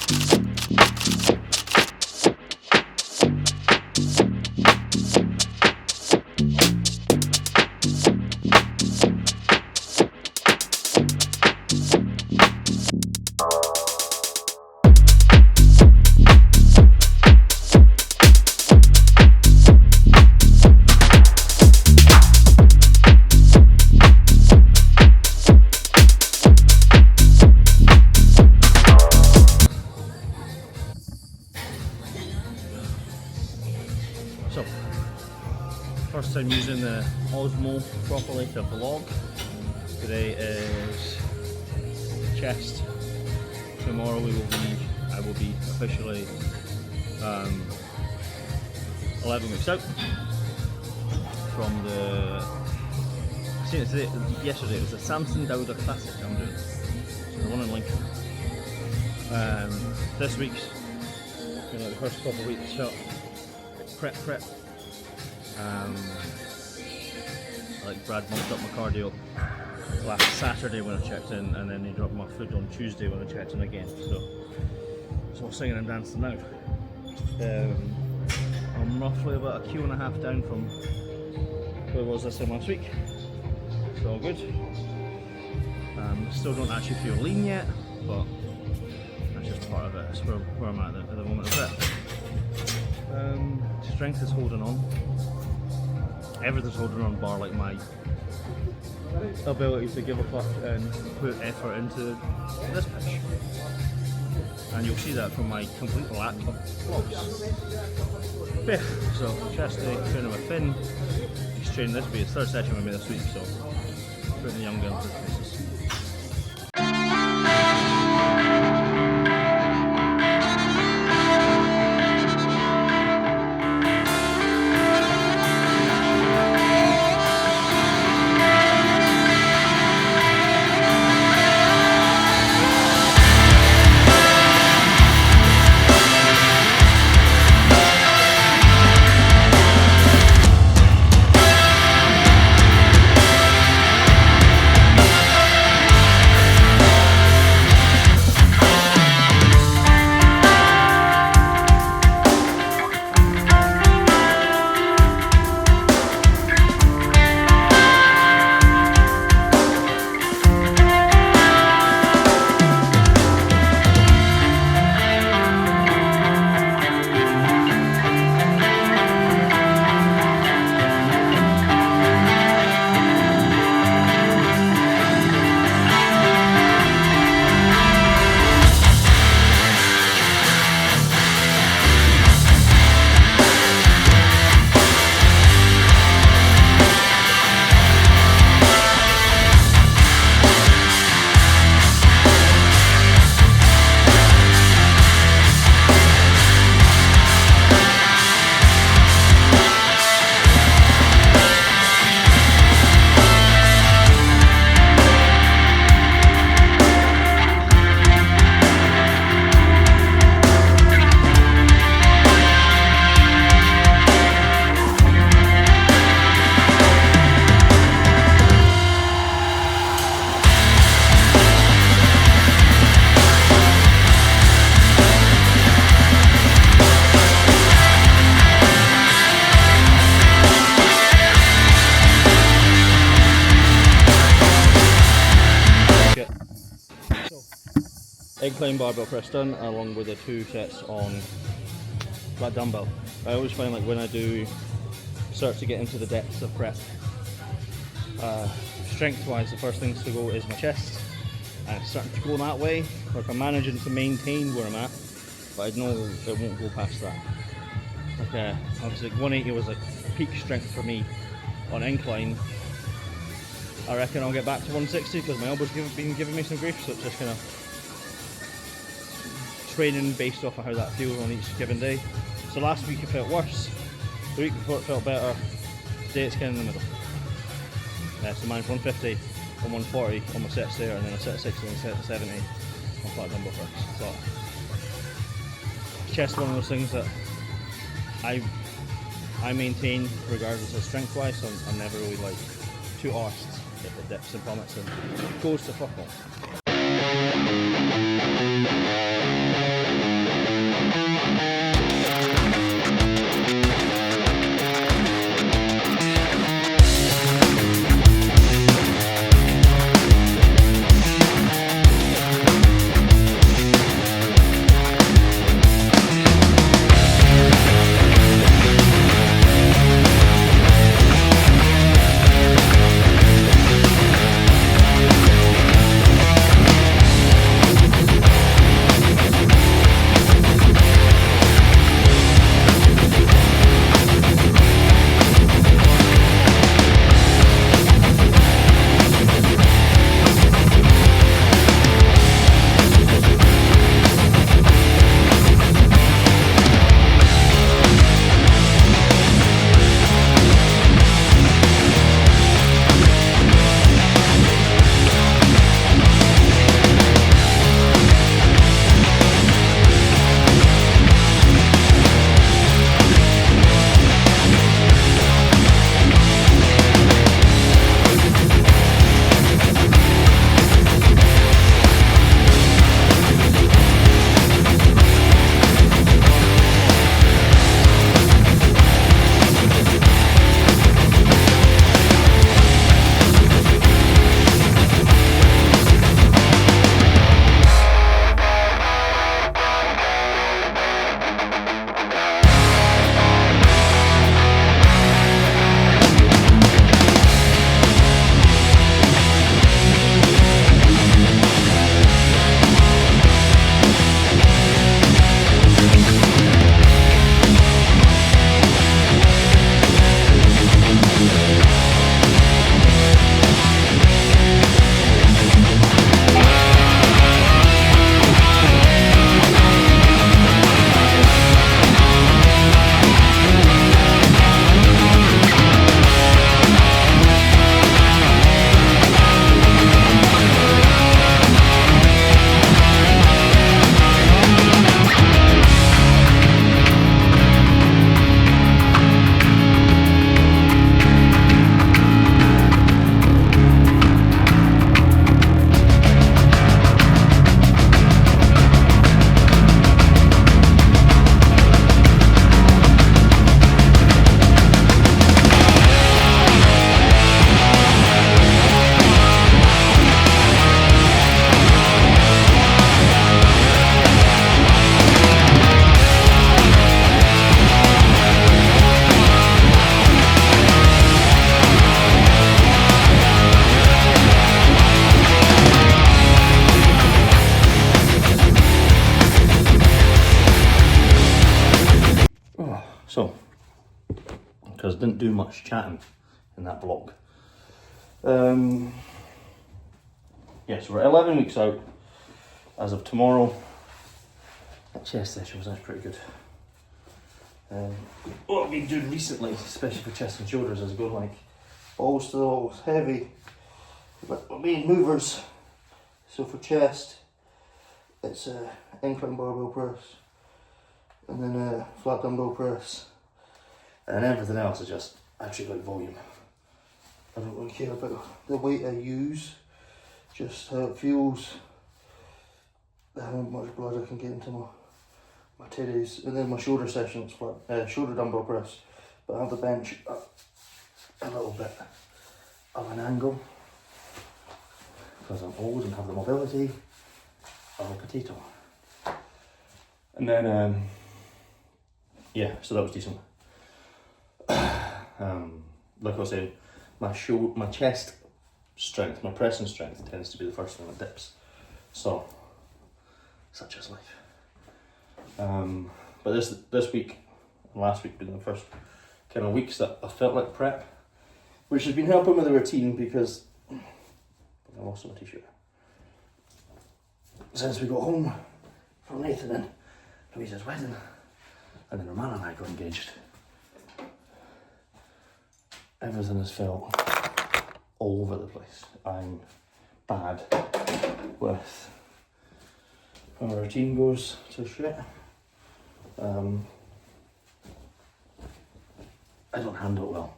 So, first time using the Osmo properly to vlog. Today is chest. Tomorrow I will be officially 11 weeks out from the. I seen it yesterday. It was the Samson Dowder Classic I'm doing. So the one in Lincoln. This week's, the first couple of weeks shot. Prep. Like Brad bumped up my cardio last Saturday when I checked in, and then he dropped my foot on Tuesday when I checked in again. So it's all singing and dancing now. I'm roughly about a kilo and a half down from where I was this time last week. It's all good. Still don't actually feel lean yet, but that's just part of it. That's where I'm at the moment of it. Strength is holding on. Everything's holding on bar like my ability to give a fuck and put effort into this pitch. And you'll see that from my complete lack of vlogs. Yeah, so chest day, training with Finn. He's training this week, his third session with me this week, so putting the young gun through the paces. Incline barbell press done, along with the 2 sets on flat dumbbell. I always find like when I do start to get into the depths of prep, strength wise the first things to go is my chest, and it's starting to go that way. Like I'm managing to maintain where I'm at, but I know it won't go past that. Okay, obviously 180 was like peak strength for me on incline. I reckon I'll get back to 160 because my elbow's been giving me some grief, so it's just kind of training based off of how that feels on each given day. So last week it felt worse, the week before it felt better, today it's kind of in the middle. So mine's 150 on 140 on my sets there, and then a set 60 and a set 70 on flat dumbbell first. So chest is one of those things that I maintain regardless of strength wise, so I'm never really like too arsed at the dips and plummets and goes to fuck off. because I didn't do much chatting in that vlog. Yeah, so we're 11 weeks out as of tomorrow. That chest session was actually pretty good. What I've been doing recently, especially for chest and shoulders, is going like balls to the walls, heavy. But my main movers, so for chest, it's a incline barbell press, and then a flat dumbbell press, and everything else is just attribute volume. I don't really care about the weight I use, just how it feels, how much blood I can get into my titties, and then my shoulder sessions, shoulder dumbbell press, but I have the bench up a little bit of an angle, because I'm old and have the mobility of a potato. And then, yeah, so that was decent. Like I was saying, my chest strength, my pressing strength tends to be the first one that dips. So, such is life. But this week, and last week being the first kind of weeks that I felt like prep, which has been helping with the routine because I lost my t-shirt. Since we got home from Nathan and Louisa's wedding, and then Romana and I got engaged, everything has felt all over the place. I'm bad with when my routine goes to shit. I don't handle it well.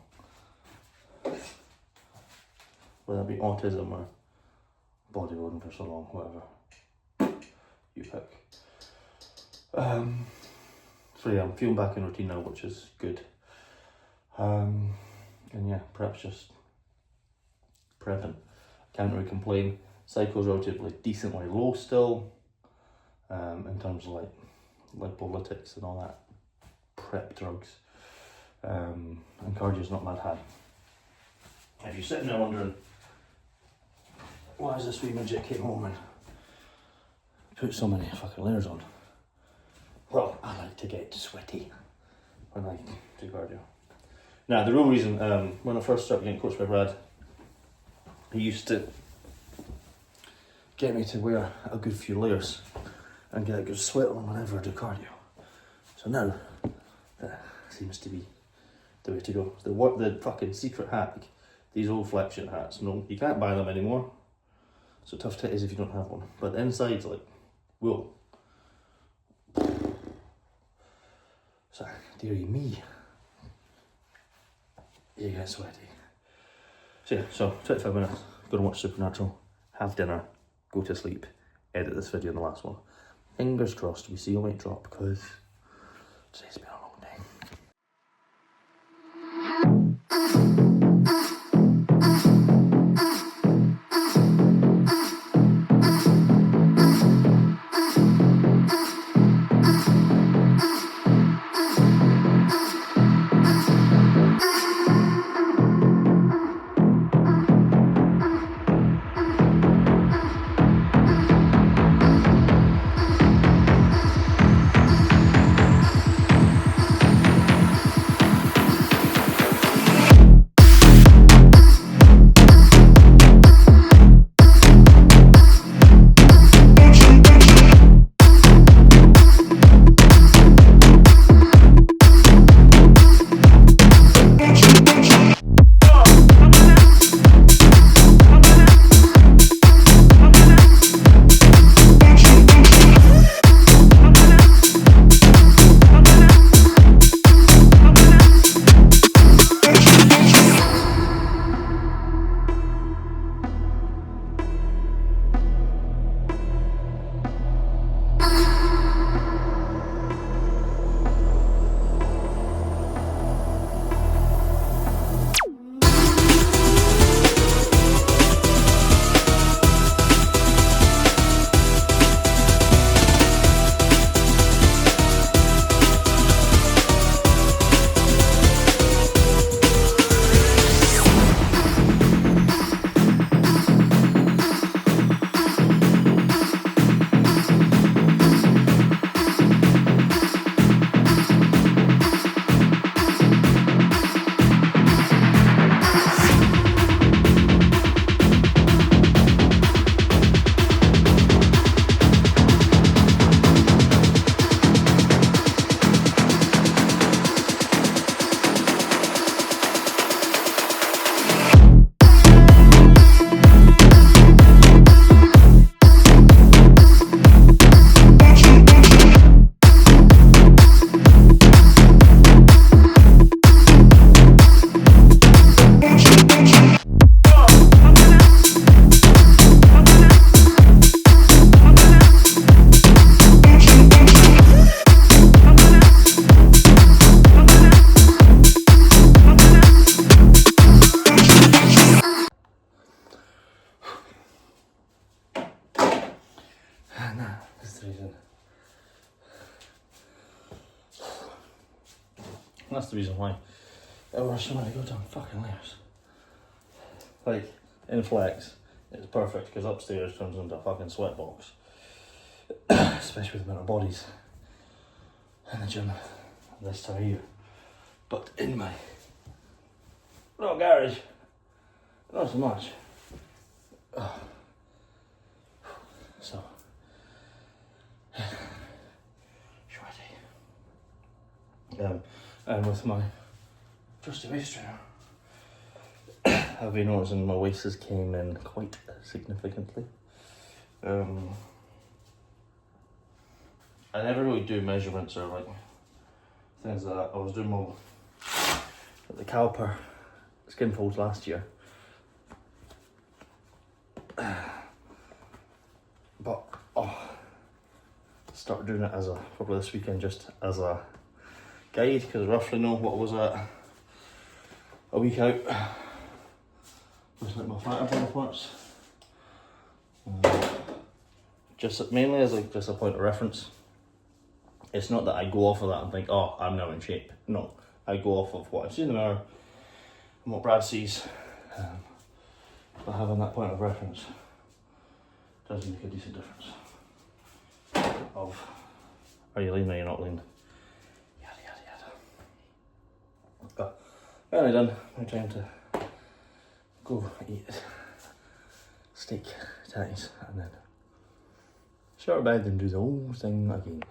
Whether it be autism or bodybuilding for so long, whatever you pick. So yeah, I'm feeling back in routine now, which is good. And yeah, perhaps just prepping. Can't really complain. Cycle's relatively decently low still, in terms of like lipolytics and all that prep drugs. And cardio's not bad high. If you're sitting there wondering, why is this wee midget came home and put so many fucking layers on? Well, I like to get sweaty when I do cardio. Now, the real reason, when I first started getting coached by Brad, he used to get me to wear a good few layers and get a good sweat on whenever I do cardio. So now, that seems to be the way to go. The fucking secret hack, these old flexion hats, no, you can't buy them anymore. So tough titties if you don't have one. But the inside's like wool. So, dearie me, you get sweaty. So yeah, so 25 minutes, go and watch Supernatural, have dinner, go to sleep, edit this video and the last one. Fingers crossed we see a weight drop, because today's been a long day. That's the reason why there were so many goddamn fucking layers. Like, in Flex, it's perfect because upstairs turns into a fucking sweat box. Especially with the amount of bodies in the gym this time of year. But in my little garage, not so much. So, sweaty. And with my trusty waist trainer, I've been noticing my waist has came in quite significantly. I never really do measurements or like things like that. I was doing my at the caliper skin folds last year, but started doing it as a probably this weekend just as a guide because I roughly know what was at a week out. Just like my fatter body parts, just mainly as like just a point of reference. It's not that I go off of that and think, oh, I'm now in shape. No, I go off of what I see in the mirror and what Brad sees. But having that point of reference does make a decent difference. Of, are you lean or are you not lean? Yada, yada, yada. But, finally done. My time to go eat steak tatties and then shower bed and do the whole thing again.